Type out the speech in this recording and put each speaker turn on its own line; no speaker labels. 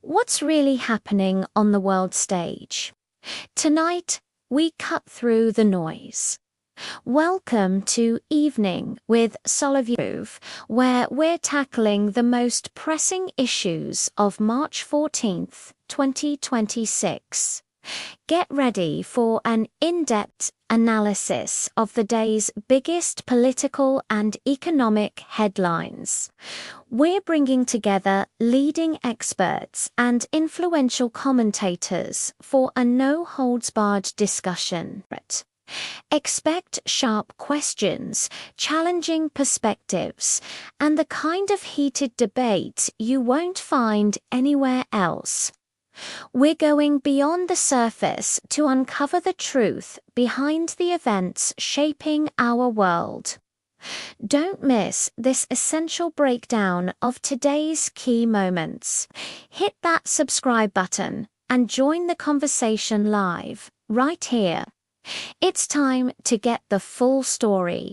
What's really happening on the world stage? Tonight, we cut through the noise. Welcome to Evening with Soloviev, where we're tackling the most pressing issues of March 14th, 2026. Get ready for an in-depth analysis of the day's biggest political and economic headlines. We're bringing together leading experts and influential commentators for a no-holds-barred discussion. Expect sharp questions, challenging perspectives, and the kind of heated debate you won't find anywhere else. We're going beyond the surface to uncover the truth behind the events shaping our world. Don't miss this essential breakdown of today's key moments. Hit that subscribe button and join the conversation live, right here. It's time to get the full story.